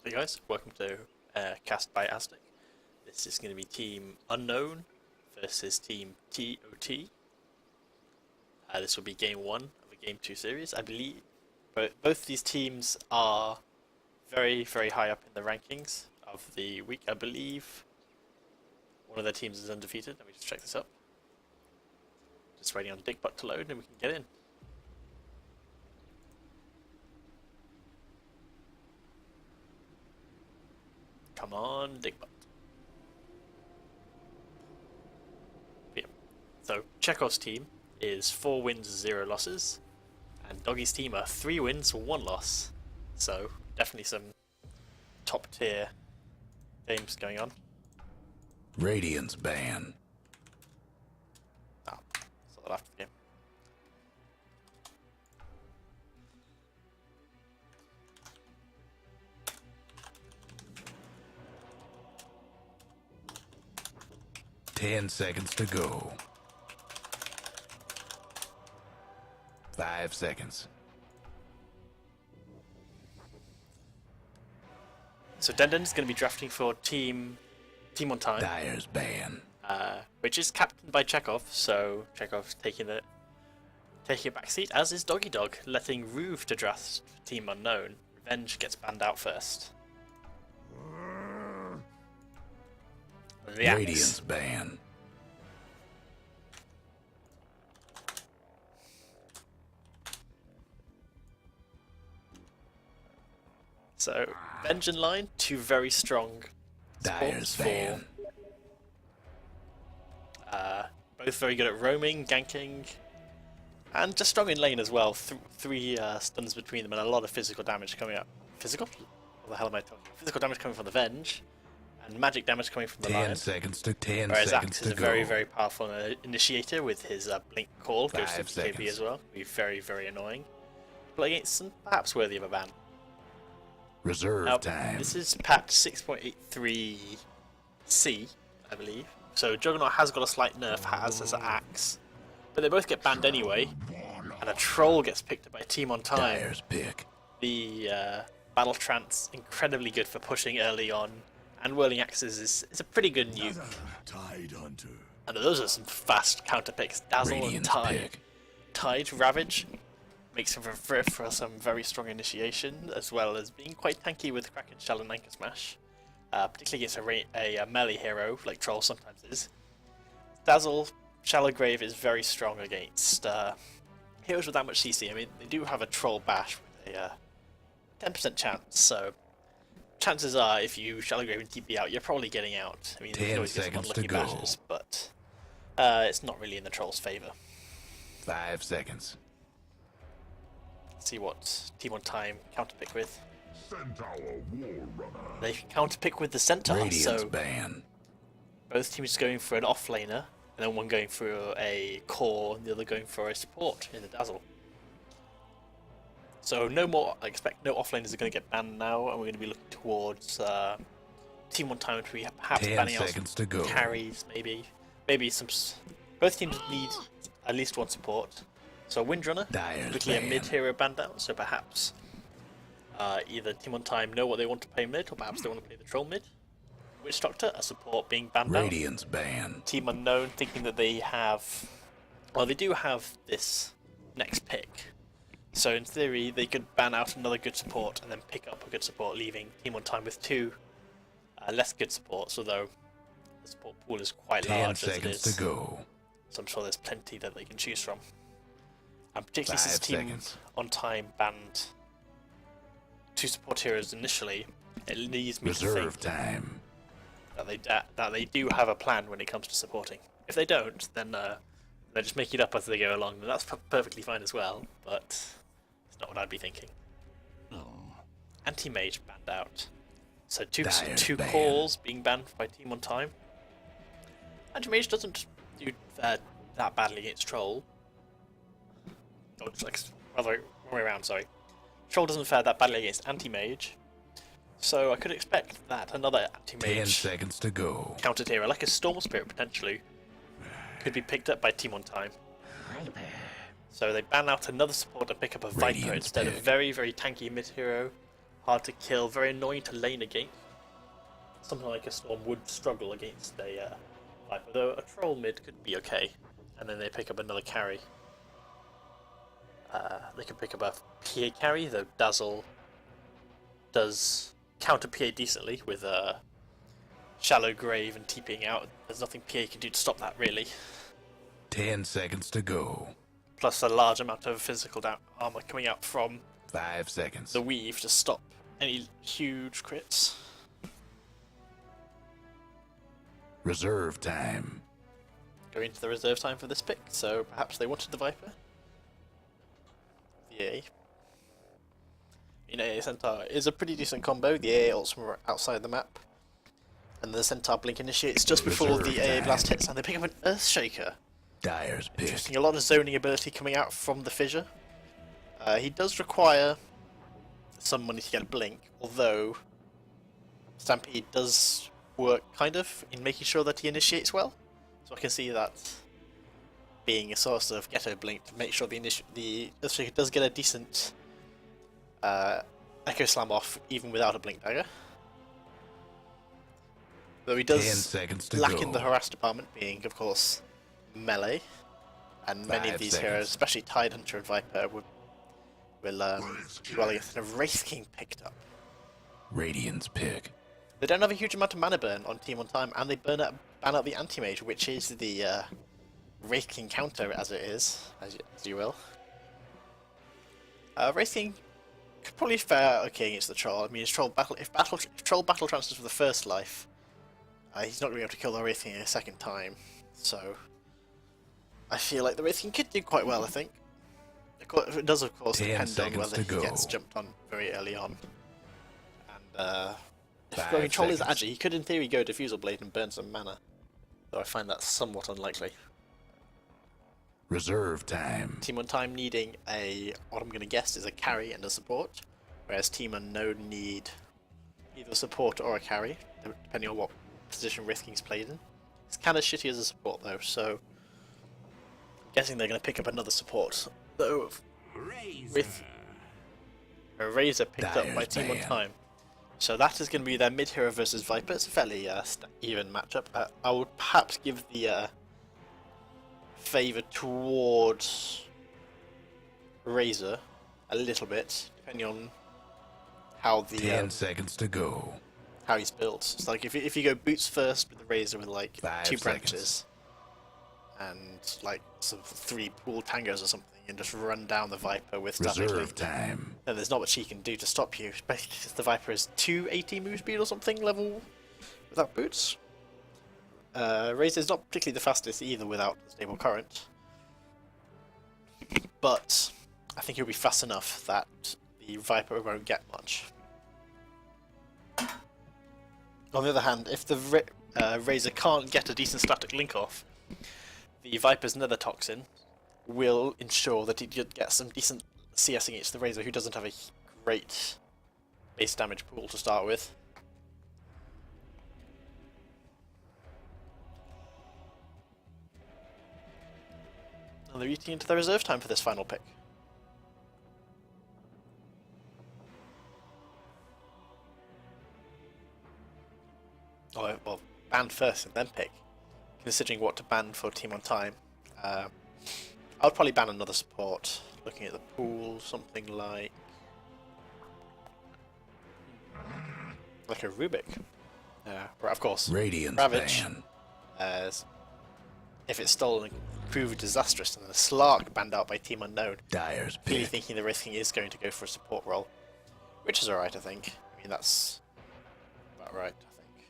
Hey guys, welcome to Cast by Aztec. This is going to be Team Unknown versus Team TOT. This will be Game 1 of a Game 2 series, I believe. But both these teams are very, very high up in the rankings of the week, I believe. One of their teams is undefeated. Let me just check this up. Just waiting on Dickbutt to load and we can get in. Come on, Dickbutt. Yeah. So, Chekhov's team is 4 wins, 0 losses. And Doggy's team are 3 wins, 1 loss. So, definitely some top tier games going on. Radiant's ban. Ah, so that after the game. 10 seconds to go. 5 seconds. So Denden's going to be drafting for Team on Time. Dyer's ban. Which is captained by Chekhov, so Chekhov's taking a backseat, as is Doggy Dog, letting Ruve to draft Team Unknown. Revenge gets banned out first. The Axe. Radiant's ban. So, Venge and Line, 2 very strong Dyer's supports for ban. both very good at roaming, ganking, and just strong in lane as well. Three stuns between them and a lot of physical damage coming up. Physical? What the hell am I talking about? Physical damage coming from the Venge, and magic damage coming from the 10 Lion. seconds to 10 Whereas seconds Axe to is a go. very, very powerful initiator with his blink call, goes to 5 BKB seconds. as well. Be very, very annoying. Play against some perhaps worthy of a ban. Reserve Now, time. this is patch 6.83C, I believe. So Juggernaut has got a slight nerf, has as an Axe. But they both get banned anyway, and a Troll gets picked up by Team on Time. Dyer's pick. The Battle Trance, incredibly good for pushing early on, and Whirling Axes is a pretty good nuke. And those are some fast counter picks. Dazzle and Radiant's Tide. pick. Tide, Ravage, makes him for some very strong initiation, as well as being quite tanky with Kraken Shell and Anchor Smash. Particularly against a melee hero, like Troll sometimes is. Dazzle, Shallow Grave is very strong against heroes with that much CC. I mean, they do have a Troll Bash with a 10% chance, so chances are if you Shallow Grave and TP out, you're probably getting out. I mean, you 10 can always get some seconds to unlucky go. bashes, but it's not really in the Troll's favour. 5 seconds. Let's see what Team on Time counterpick with. Centaur Warrunner. They can counterpick with the Centaur, Radiant's so ban. both teams going for an offlaner, and then one going for a core, and the other going for a support in the Dazzle. So no more, I expect no offlaners are going to get banned now, and we're going to be looking towards Team on Time, which we perhaps 10 banning out seconds to go. carries, maybe some. Both teams need at least one support. So Windrunner, Dyer's quickly a ban. mid hero banned out, so perhaps either Team on Time know what they want to play mid, or perhaps they want to play the Troll mid. Witch Doctor, a support being banned out. Radiant's ban. Team Unknown thinking that they have, well, they do have this next pick. So in theory, they could ban out another good support and then pick up a good support, leaving Team on Time with 2 less good supports, although the support pool is quite 10 large as it seconds is. to go. So I'm sure there's plenty that they can choose from. And particularly 5 since Team seconds. on Time banned 2 support heroes initially, it leads me to Reserve think time. that they do have a plan when it comes to supporting. If they don't, then they just make it up as they go along, and that's perfectly fine as well, but it's not what I'd be thinking. Anti-Mage banned out. So Dyer's two ban. calls being banned by Team on Time. Anti-Mage doesn't do that badly against Troll. Oh, it's like, rather, wrong way around, sorry. Troll doesn't fare that badly against Anti-Mage, so I could expect that another 10 Anti-Mage seconds to go. countered hero, like a Storm Spirit potentially, could be picked up by Team on Time. So they ban out another support and pick up a Viper Radiant's instead of pick. very, very tanky mid hero hard to kill, very annoying to lane against. Something like a Storm would struggle against a Viper, though a Troll mid could be okay. And then they pick up another carry. They can pick up a PA carry, though Dazzle does counter PA decently with Shallow Grave and TPing out. There's nothing PA can do to stop that, really. 10 seconds to go. Plus a large amount of physical armor coming out from 5 seconds. the Weave to stop any huge crits. Reserve time. Going into the reserve time for this pick, so perhaps they wanted the Viper. The A. AA Centaur is a pretty decent combo. The AA ults from outside the map. And the Centaur Blink initiates just before the AA Blast hits, and they pick up an Earthshaker. Dyer's pick. Interesting, a lot of zoning ability coming out from the Fissure. He does require some money to get a Blink, although Stampede does work kind of in making sure that he initiates well. So I can see that being a source of Ghetto Blink to make sure the Earthshaker does get a decent Echo Slam off even without a Blink Dagger. Though he does 10 seconds to lack go. in the harass department, being of course melee, and many 5 of these seconds. heroes, especially Tidehunter and Viper, will well get a Wraith King picked up. Radiant's pick. They don't have a huge amount of mana burn on Team on Time, and they ban out the Anti-Mage, which is the Wraith King counter, as it is, as you will. Wraith King could probably fare okay against the Troll. I mean, if Troll battle transfers for the first life, he's not going to be able to kill the Wraith King a second time, so I feel like the Wraith King could do quite well, I think. It does, of course, 10 depend on seconds whether to he go. gets jumped on very early on. And if 5 going Troll is seconds. Agi, he could in theory go Diffusal Blade and burn some mana, though I find that somewhat unlikely. Reserve time. Team on Time needing what I'm going to guess is a carry and a support, whereas Team Unknown need either a support or a carry, depending on what position Wraith King's played in. It's kind of shitty as a support though, so I'm guessing they're going to pick up another support. Though with a Razor picked up by Dyer's Team on ban. Time, so that is going to be their mid hero versus Viper. It's a fairly even matchup. I would perhaps give the favour towards Razor a little bit, depending on how the 10 seconds to go. how he's built. It's like if you go boots first with the Razor with like 5 2 seconds. branches and like some 3 pool tangos or something, and just run down the Viper with Static Reserve Link, time. then there's not much he can do to stop you. Especially if the Viper is 280 move speed or something level without boots. Razor's not particularly the fastest either without stable current, but I think he'll be fast enough that the Viper won't get much. On the other hand, if the Razor can't get a decent static link off, the Viper's Nether Toxin will ensure that he gets some decent CS against the Razor, who doesn't have a great base damage pool to start with. And they're eating into their reserve time for this final pick. Oh, well, ban first and then pick. Considering what to ban for Team on Time, I would probably ban another support. Looking at the pool, something like a Rubik. Of course, Radiant's Ravage. ban. As if it's stolen, prove disastrous, and the Slark banned out by Team Unknown. Dyer's Clearly pick. thinking the risking is going to go for a support role, which is alright, I think. I mean, that's about right, I think.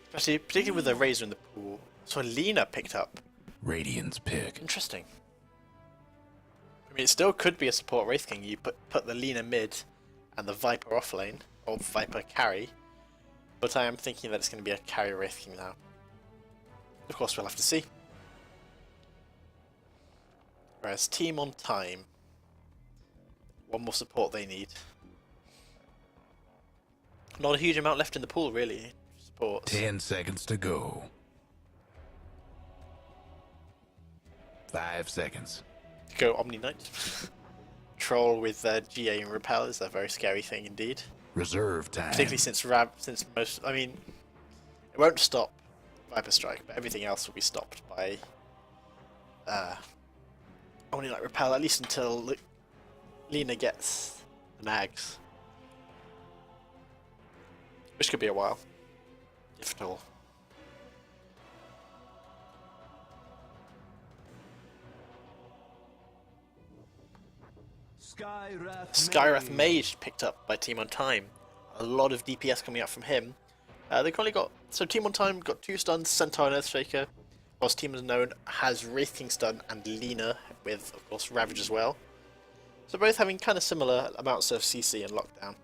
Especially, particularly with the Razor in the pool. So Lena picked up. Radiant's pick. Interesting. I mean, it still could be a support Wraith King. You put the Lena mid and the Viper off lane, or Viper carry. But I am thinking that it's going to be a carry Wraith King now. Of course, we'll have to see. Whereas Team on Time, one more support they need. Not a huge amount left in the pool, really. Supports. 10 seconds to go. 5 seconds. go Omni Knight. Troll with GA and Repel is a very scary thing indeed. Reserve time. Particularly since most, I mean, it won't stop Viper Strike, but everything else will be stopped by Omni Knight Repel, at least until Lina gets the nags. Which could be a while, if at all. Skyrath Mage picked up by Team on Time. A lot of DPS coming out from him. They've currently got, so Team on Time got 2 stuns, Centaur and Earthshaker, whilst Team Unknown has Wraith King stun and Lina with, of course, Ravage as well. So both having kind of similar amounts of CC and lockdown,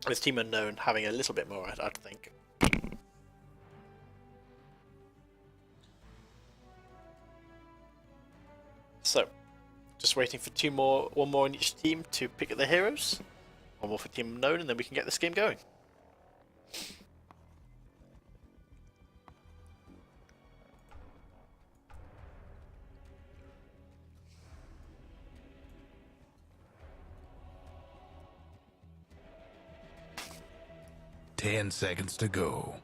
with Team Unknown having a little bit more, I'd think. So, just waiting for one more in each team to pick up their heroes. One more for Team Unknown, and then we can get this game going. Ten seconds to go.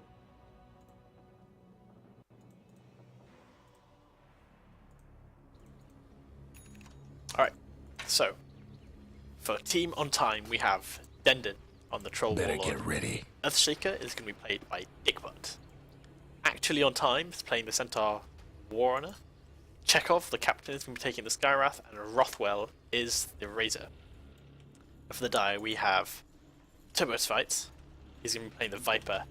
Alright, so for Team on Time we have Dendon on the Troll Better Warlord. get ready. Earthshaker is going to be played by Dickbutt. Actually on Time is playing the Centaur Warrunner. Chekhov, the captain, is going to be taking the Skyrath, and Rothwell is the Razor. For the die we have Turbos Fights. He's going to be playing the Viper.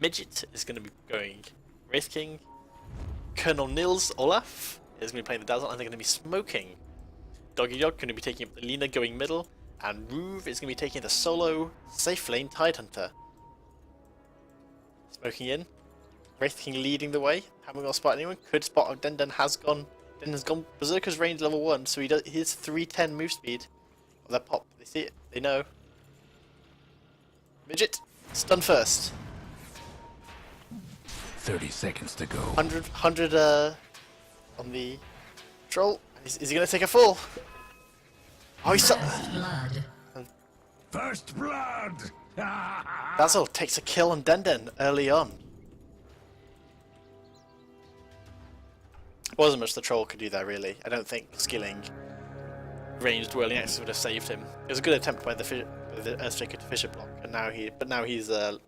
Midget is going to be going Wraith King. Colonel Nils Olaf is going to be playing the Dazzle, and they're going to be smoking. Doggy Dog going to be taking up the Lina going middle, and Roove is going to be taking the solo safe lane Tidehunter. Smoking in. Wraith King leading the way. Haven't got to spot anyone. Could spot Dendon's gone Berserker's range level 1, so he has 310 move speed. Of their pop. They see it. They know. Midget. Stun first. 30 seconds to go. 100 on the troll. Is he going to take a fall? Oh, he's First blood! Dazzle takes a kill on Denden early on. Wasn't much the troll could do there, really. I don't think skilling ranged whirling axes would have saved him. It was a good attempt by the Earthshaker to Fisher block, and now he's low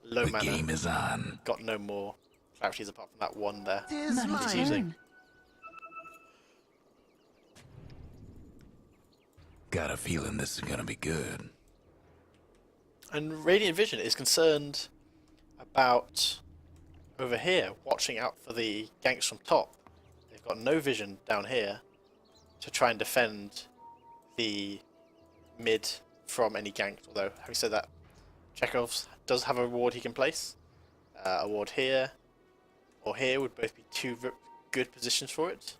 The mana. game is on. Got no more clarities apart from that one there. Tis He's using. Got a feeling this is gonna be good. And Radiant Vision is concerned about over here, watching out for the ganks from top. They've got no vision down here to try and defend the mid from any gank. Although, having said that, Chekhov does have a ward he can place. A ward here or here would both be two good positions for it.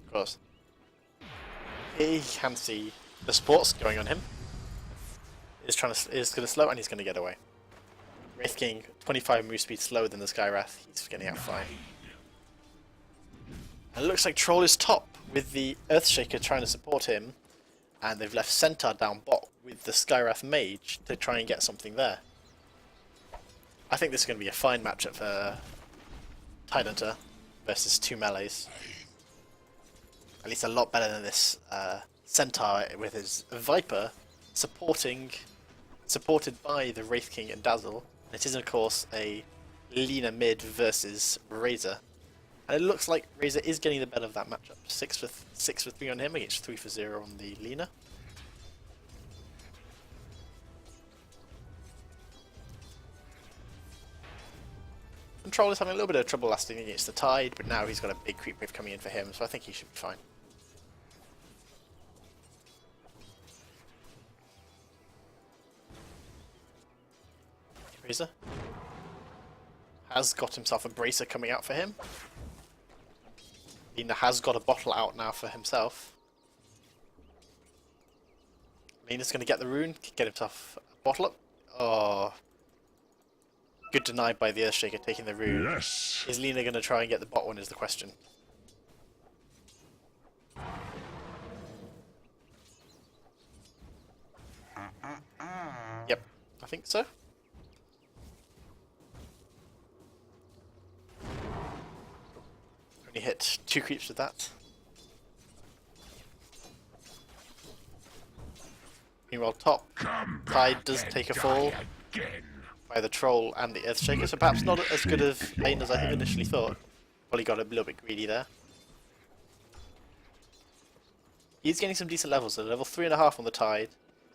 Of course, he can see the supports going on him. Is going to slow, and he's going to get away. Wraith King, 25 move speed slower than the Skyrath. He's getting out fine. And it looks like Troll is top with the Earthshaker trying to support him, and they've left Centaur down bot with the Skyrath Mage to try and get something there. I think this is going to be a fine matchup for Tidehunter versus two melees. At least a lot better than this Centaur with his Viper supported by the Wraith King and Dazzle. And it is of course a Lina mid versus Razor. And it looks like Razor is getting the better of that matchup. 6 for 3 on him against 3 for 0 on the Lina. Control is having a little bit of trouble lasting against the Tide, but now he's got a big creep wave coming in for him, so I think he should be fine. Razor has got himself a bracer coming out for him. Lina has got a bottle out now for himself. Lina's going to get the rune, get himself a bottle up. Oh, good denied by the Earthshaker taking the rune. Yes! Is Lina going to try and get the bot one is the question. I think so. Only hit 2 creeps with that. Meanwhile, top Tide does take a fall by the Troll and the Earthshaker, so perhaps not as good of lane as I had initially thought. Probably got a little bit greedy there. He's getting some decent levels, so level 3.5 on the Tide,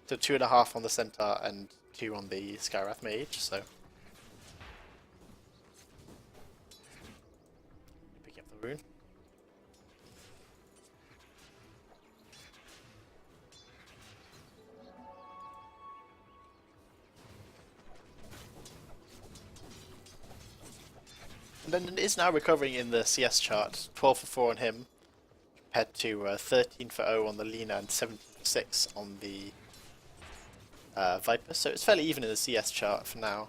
to 2.5 on the Centaur, and 2 on the Skywrath Mage, so... Pick up the rune. And then it is now recovering in the CS chart, 12 for 4 on him, compared to 13 for 0 on the Lina and 17 for 6 on the Viper, so it's fairly even in the CS chart for now.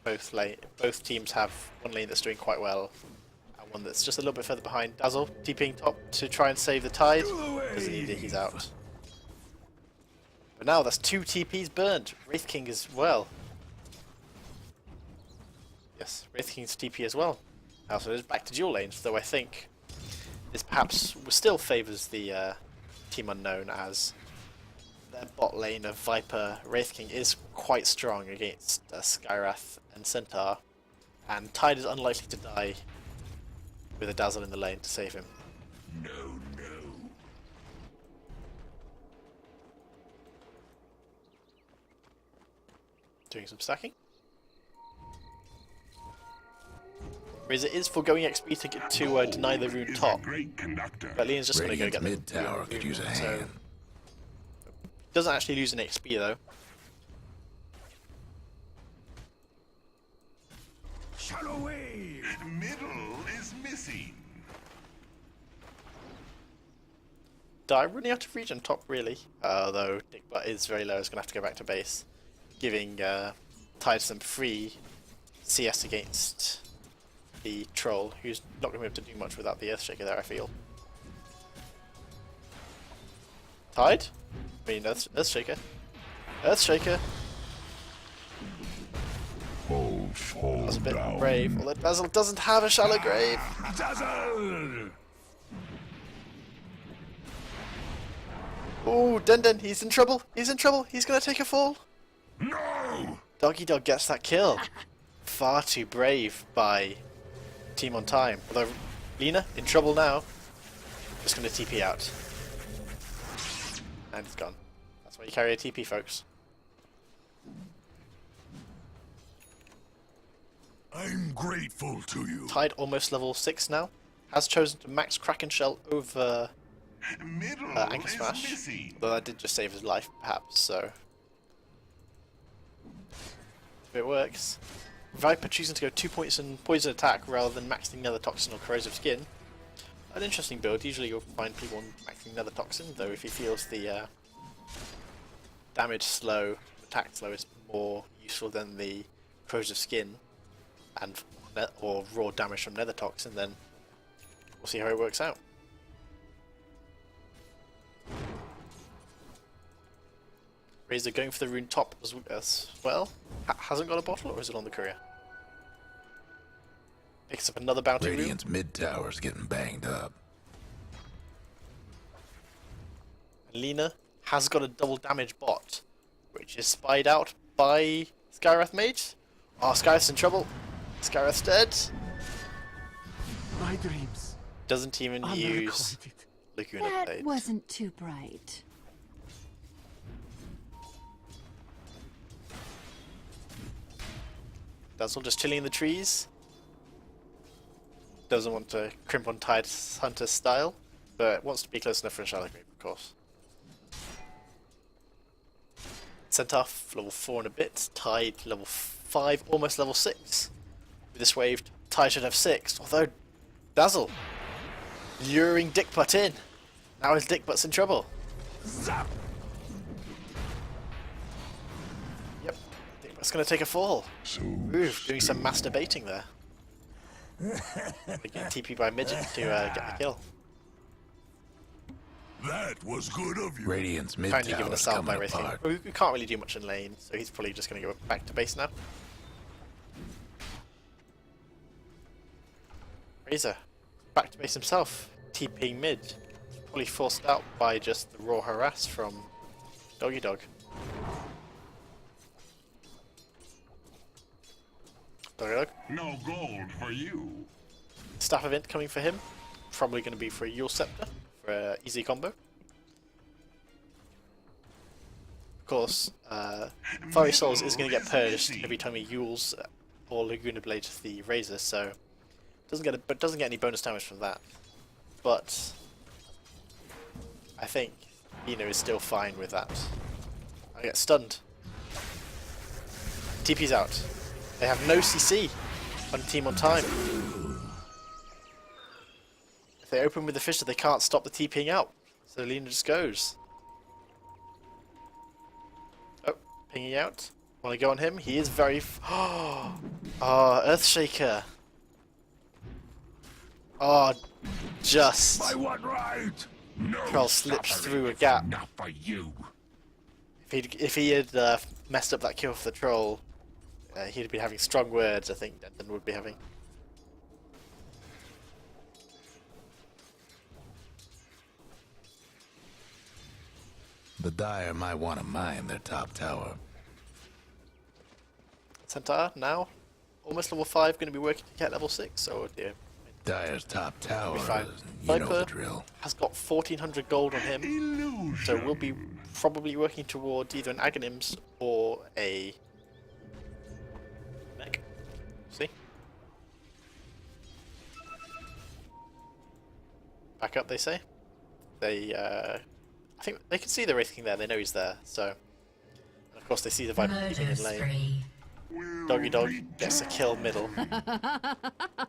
Both teams have one lane that's doing quite well, and one that's just a little bit further behind. Dazzle TPing top to try and save the Tide, doesn't need it, he's out. But now that's 2 TPs burned, Wraith King as well. Yes, Wraith King's TP as well. Now so it is back to dual lanes, though I think this perhaps still favours the Team Unknown, as their bot lane of Viper Wraith King is quite strong against Skywrath and Centaur, and Tide is unlikely to die with a Dazzle in the lane to save him. No. Doing some stacking. Razor is foregoing XP to get to deny the rune top, but Leon's just going to go get the mid tower could use a hand. Doesn't actually lose an XP though. Shallow wave. Middle is missing. Running out of regen top really, although Dickbutt is very low, is going to have to go back to base, giving Tide some free CS against the Troll, who's not going to be able to do much without the Earthshaker there, I feel. Tide? I mean, Earthshaker. Earthshaker! That was a bit brave, although Dazzle doesn't have a shallow grave! Dazzle! Ooh, Den, he's in trouble! He's in trouble! He's going to take a fall! No! Doggy Dog gets that kill! Far too brave by Team on Time. Although, Lina, in trouble now. Just going to TP out. And it's gone. That's why you carry a TP, folks. I'm grateful to you. Tide almost level 6 now. Has chosen to max Kraken Shell over Anchor Smash. Though that did just save his life, perhaps, so... If it works. Viper choosing to go 2 points in poison attack rather than maxing Nether Toxin or Corrosive Skin. An interesting build. Usually you'll find people maxing Nether Toxin, though if he feels the damage slow, attack slow is more useful than the Corrosive Skin and or raw damage from Nether Toxin, then we'll see how it works out. Razor going for the rune top as well. Hasn't got a bottle, or is it on the courier? Picks up another bounty rune. Radiant's mid tower's getting banged up. Lina has got a double damage bot, which is spied out by Skywrath Mage. Oh, Skywrath's in trouble. Skywrath's dead. My dreams. Doesn't even use Lacuna That Blade. wasn't too bright. Dazzle just chilling in the trees. Doesn't want to crimp on Tide Hunter style, but wants to be close enough for a shallow grave, of course. Centaur level 4 and a bit. Tide level 5, almost level 6. With this wave, Tide should have 6. Although, Dazzle luring Dickbutt in. Now his Dickbutt's in trouble. Zap! Yep, Dickbutt's going to take a fall. So Ooh, doing some masturbating there. They get TP by Midget to get the kill. That was good of you. Radiant's mid Kindly given tower's us out by coming Wraith King. apart. We can't really do much in lane, so he's probably just going to go back to base now. Razor, back to base himself, TPing mid. Probably forced out by just the raw harass from Doggy Dog. Doggy Dog. No gold for you. Staff event coming for him. Probably going to be for a Yule Scepter for an easy combo. Of course, Fiery Souls is going to get purged every time he Yules or Laguna Blades the Razor, so doesn't get any bonus damage from that. But I think Eno is still fine with that. I get stunned. TP's out. They have no CC on Team on Time. If they open with the Fissure, they can't stop the TPing out. So Lena just goes. Oh, pinging out. Want to go on him? He is very... Oh, Earthshaker. Oh, just... By what right? No Troll slips suffering through a is gap. enough for you. If he had messed up that kill for the troll, he'd be having strong words, I think, Denton would be having. The Dire might want to mine their top tower. Centaur, now, almost level 5, going to be working to get level 6, oh dear. Dire's top tower Fine. is, you know Viper the drill. has got 1400 gold on him, Illusion. so we'll be probably working towards either an Aghanims or a mech. See? Back up, they say. They, I think they can see the Wraith King there, they know he's there, so... And of course they see the Viper moving in lane. Doggy Dog gets a kill middle.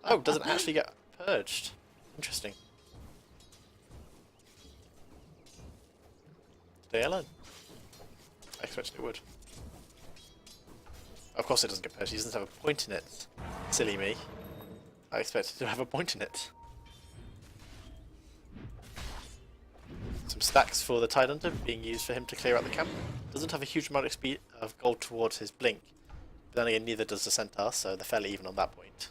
Oh, doesn't actually get purged. Interesting. Stay alone. I expected it would. Of course it doesn't get purged, he doesn't have a point in it. Silly me. I expected to have a point in it. Some stacks for the Tidehunter being used for him to clear out the camp. Doesn't have a huge amount of speed of gold towards his blink. But then again, neither does the Centaur, so they're fairly even on that point.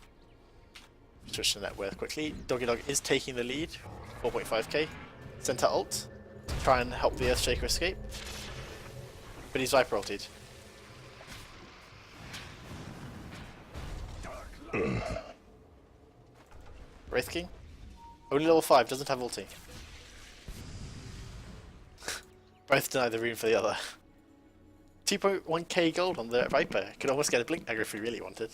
Switch to net worth quickly. Doggy Dog is taking the lead, 4.5k. Centaur ult to try and help the Earthshaker escape. But he's Viper ulted. Wraith King? Only level 5, doesn't have ulti. Both deny the rune for the other. 2.1k gold on the Viper. Could almost get a blink dagger if we really wanted.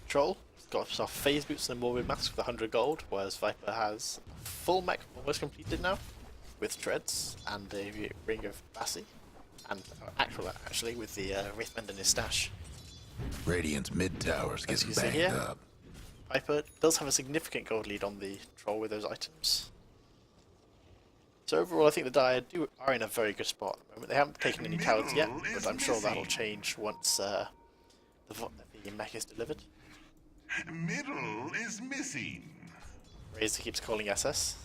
Troll got himself phase boots and a morbid mask with 100 gold, whereas Viper has a full mech almost completed now, with treads and a ring of Bassi, and actually with the Wraithbend in his stash. Radiant's mid tower's As getting you see banged here, up. Viper does have a significant gold lead on the troll with those items. So overall, I think the Dire are in a very good spot at the moment. They haven't taken any towers yet, but I'm sure that'll change once the mech is delivered. Middle is missing. Razor keeps calling SS.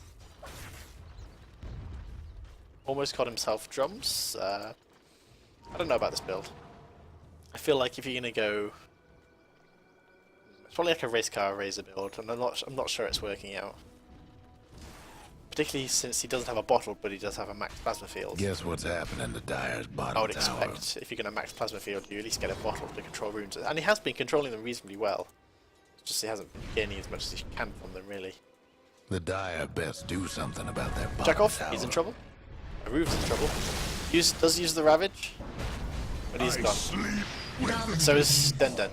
Almost got himself drums. I don't know about this build. I feel like if you're gonna go, it's probably like a race car Razor build, and I'm not sure it's working out. Particularly since he doesn't have a bottle, but he does have a max plasma field. Guess what's happening to Dire's bottom I would tower? expect if you're gonna max plasma field, you at least get a bottle to control runes, and he has been controlling them reasonably well. It's just he hasn't been gaining as much as he can from them, really. The Dire best do something about their bottom Jack off, tower. he's in trouble. Aruve's in trouble. Does use the Ravage, but he's I gone. sleep with So is Den. Mega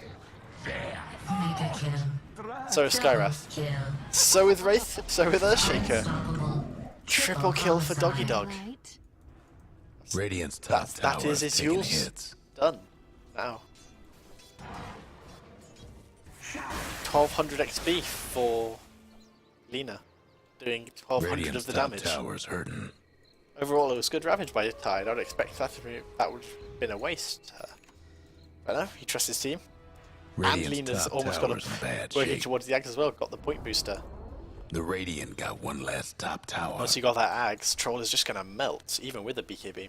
kill. So is Skyrath. Kill. So with Wraith. So with Earthshaker. Triple kill for Doggy Dog. Right. Radiant's top That tower is his taking Yules. hits. Done. Now. 1200 XP for Lena. Doing 1200 Radiant's of the top damage. tower's hurting. Overall, it was good ravage by Tide. I'd expect that would have been a waste. But no, he trusts his team. Radiant's and Lena's top almost got tower's in him bad working shape. towards the Ags as well. Got the point booster. The Radiant got one last top tower. Once you got that Ags, Troll is just going to melt, even with a BKB.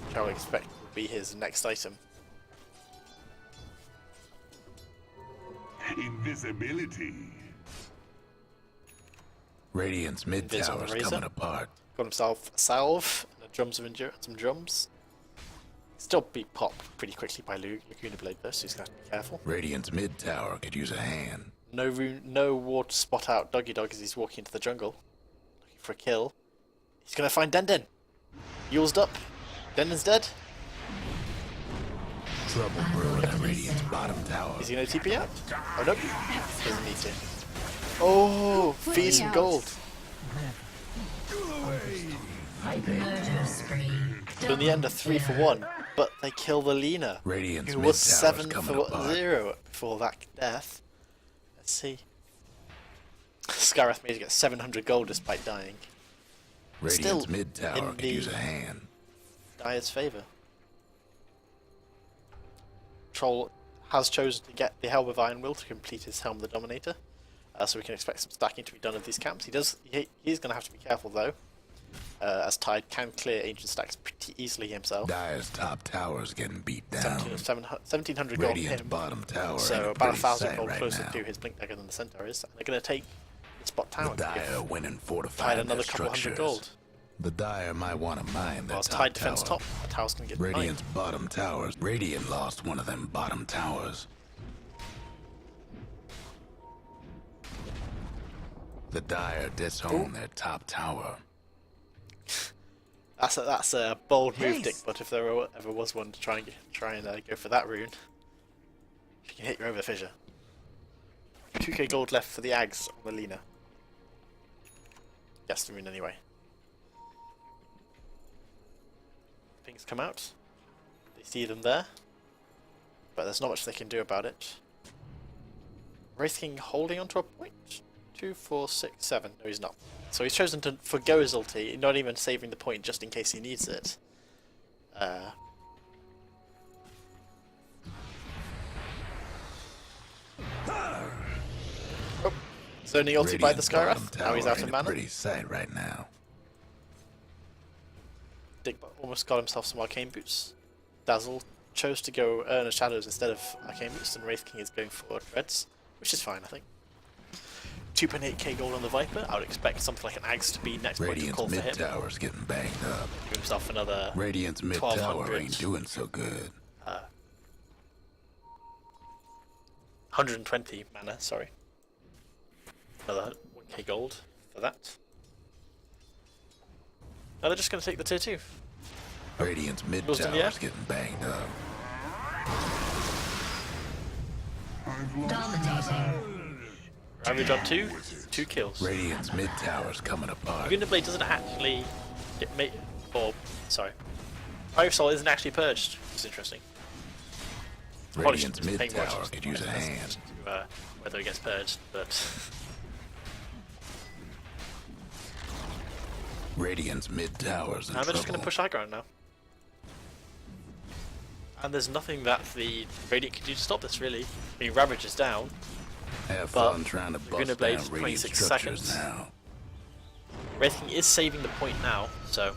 Which I would expect will be his next item. Invisibility. Radiant's mid Invis on the tower's Razor. coming apart. Got himself a salve and a drums of endurance, some drums. Still beat Pop pretty quickly by Laguna Blade though, so he's going to have to be careful. Radiant's mid tower could use a hand. No ward to spot out Doggy Dog as he's walking into the jungle. Looking for a kill. He's going to find Denden. Yule's up. Denden's dead. Trouble brewing at Radiant's bottom tower. Is he going to TP out? Oh, nope. Doesn't need to. Oh, feed some gold. Murder spree. So in the end, a 3 for 1, but they kill the Lina, Radiant's who mid was tower's 7 coming for apart. 0 before that death. Let's see. Skyrath made to get 700 gold despite dying. Radiant's Still mid tower in could the- use a hand. Dyer's favour. Troll has chosen to get the Helm of Iron Will to complete his Helm of the Dominator, so we can expect some stacking to be done of these camps. He's going to have to be careful though, as Tide can clear ancient stacks pretty easily himself. Dyer's top tower's getting beat down. 1700 gold from Radiant's him, bottom tower in so a about pretty 1,000 sight gold right closer now. to his Blink Dagger than the Centaur is, and they're going to take the spot tower The to Dire give went and Tide fortified another their couple hundred structures. gold. The Dire might want to mine their Whilst top Tide defends tower. top, the tower's going to get Radiant's mined. bottom towers. Radiant lost one of them bottom towers. The Dire disown their top tower. That's a bold move, Dick. But if there ever was one to try and go for that rune, you can hit you over the fissure. 2k gold left for the Ags on the Lina. Guess the rune anyway. Things come out. They see them there, but there's not much they can do about it. Wraith King holding onto a point. 2, 4, 6, 7. No, he's not. So he's chosen to forgo his ulti, not even saving the point just in case he needs it. Oh, it's only ulti by the Radiant's bottom Skyrath. Now he's tower out of in a mana. pretty sight right now. Dick almost got himself some arcane boots. Dazzle chose to go Urn Shadows instead of arcane boots, and Wraith King is going for Dreads, which is fine, I think. 2.8k gold on the Viper. I would expect something like an Axe to be next point of Radiant's call for mid him. tower's getting banged up. Give himself another Radiant's mid tower 1200. ain't doing so good. 120 mana, sorry. Another 1k gold for that. Now they're just going to take the tier 2. Radiant's mid Goes in the air. tower's getting banged up. Dominating. Ravage on 2, 2 kills. Radiant's mid tower's coming apart. Laguna Blade doesn't actually get made, or, sorry. Pyrosoul isn't actually purged, which is interesting. Probably Radiant's shouldn't be mid paying more tower attention could use a hand. to whether it gets purged, but Radiant's mid tower's in now they're just going trouble. to push high ground now. And there's nothing that the Radiant can do to stop this, really. I mean, Ravage is down. Have but fun trying to Laguna bust Blade's down Radiant 26 structures seconds. now. Wraith King is saving the point now, so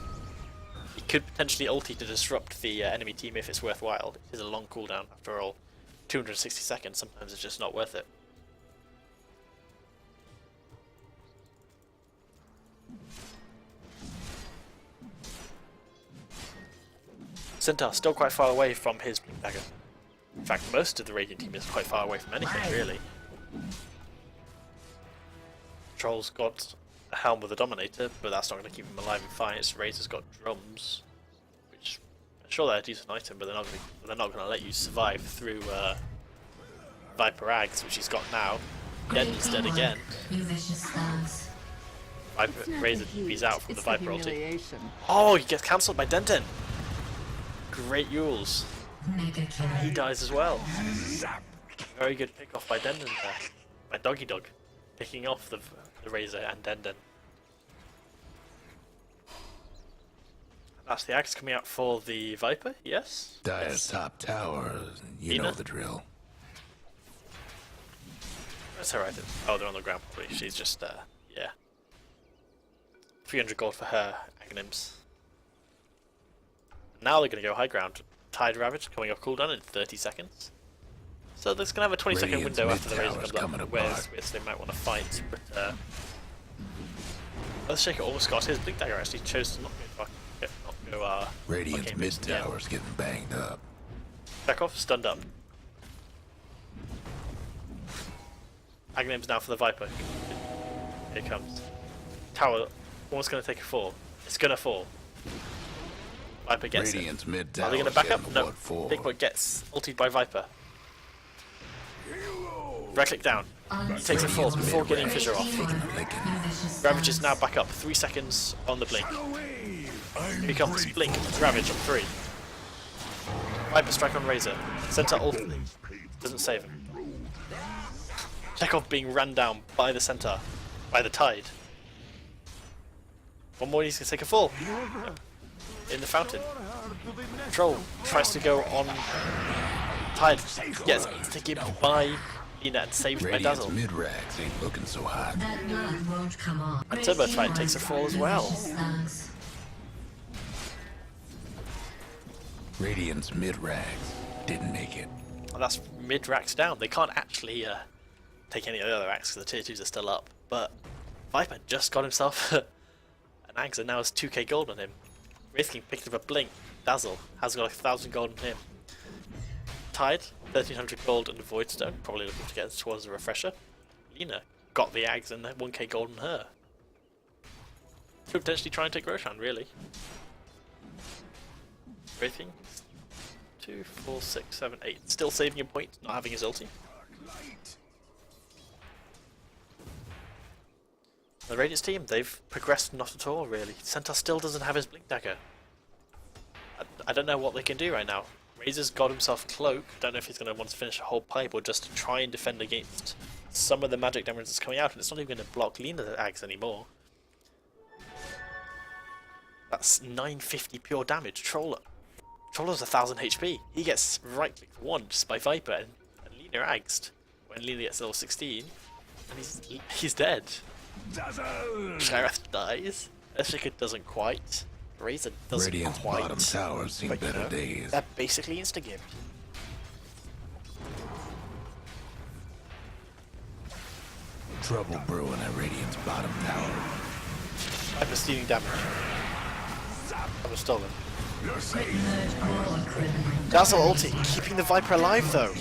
he could potentially ulti to disrupt the enemy team if it's worthwhile. It is a long cooldown, after all. 260 seconds, sometimes it's just not worth it. Centaur still quite far away from his Blink Dagger. In fact, most of the Radiant team is quite far away from anything, really. Troll's got a Helm with a Dominator, but that's not going to keep him alive in fights. Razor's got drums, which I'm sure they're a decent item, but they're not going to let you survive through Viper Ags, which he's got now. Denden's dead again. You vicious spells. Razor TP's out from the Viper ulti. Oh, he gets cancelled by Denden. Great Yules. Mega kill. He dies as well. Very good pick off by Denden there. By Doggy Dog. Picking off the Razor and Denden. That's the axe coming out for the Viper, yes? Dire's Yes. top tower, you know Nina? the drill. That's her right. Oh, they're on the ground probably. She's just, yeah. 300 gold for her Aghanims. Now they're going to go high ground. Tide Ravage coming off cooldown in 30 seconds. So there's going to have a 20-second Radiant's window after the mid Razor tower's comes coming up, apart. where they might want to fight. But Earthshaker almost got his Blink Dagger. Actually chose to not go. Radiant's okay, mid yeah. tower's getting banged up. Back off, stunned up. Aghanim's now for the Viper. Here it comes. Tower almost going to take a fall. It's going to fall. Viper gets Radiant's mid it. Are they tower's going to back up? getting No. what for. Big Boy gets ulted by Viper. Right click down. He takes a fall before getting Fissure off. Ravage is now back up. 3 seconds on the blink. Here he comes. Blink. Ravage on 3. Viper strike on Razor. Centaur ult. Doesn't save him. Chekhov being ran down by the Centaur. By the Tide. One more, he's going to take a fall. In the fountain. Troll tries to go on Tide. Gets taken by Lina and saved by Radiant's Dazzle. mid rags ain't looking so hot. That blood won't come on. And Turbo Fight takes a fall as well. Slugs. Radiant's mid rags didn't make it. And that's mid racks down. They can't actually take any of the other racks because the tier 2s are still up. But Viper just got himself an axe and now has 2k gold on him. Wraith King picked up a blink. Dazzle has got 1,000 gold on him. Tide, 1,300 gold and a Void Stone. Probably looking to get towards a refresher. Lina got the axe and 1k gold on her. Could potentially try and take Roshan, really. Wraith King, 2, 4, 6, 7, 8. Still saving a point, not having his ulti. The Radiance team, they've progressed not at all, really. Centaur still doesn't have his Blink Dagger. I don't know what they can do right now. Razor's got himself a cloak. Don't know if he's going to want to finish a whole pipe or just to try and defend against some of the magic damage that's coming out. And it's not even going to block Lina's axe anymore. That's 950 pure damage. Troller's 1,000 HP. He gets right-clicked once by Viper and Lina axed when Lina gets level 16. And he's dead. Shareth dies. Earthshaker doesn't quite. Razor doesn't Radiant's quite. bottom tower's seen But, you better know, days. they're basically insta-gimped. Trouble brewing at Radiant's bottom tower. Viper stealing damage. That was stolen. Dazzle ulti, keeping the Viper alive though.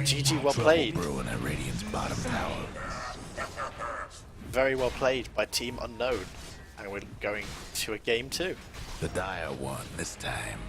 GG, well Trouble played. brewing at Radiant's bottom tower. Very well played by Team Unknown. And we're going to a game 2. The Dire won this time.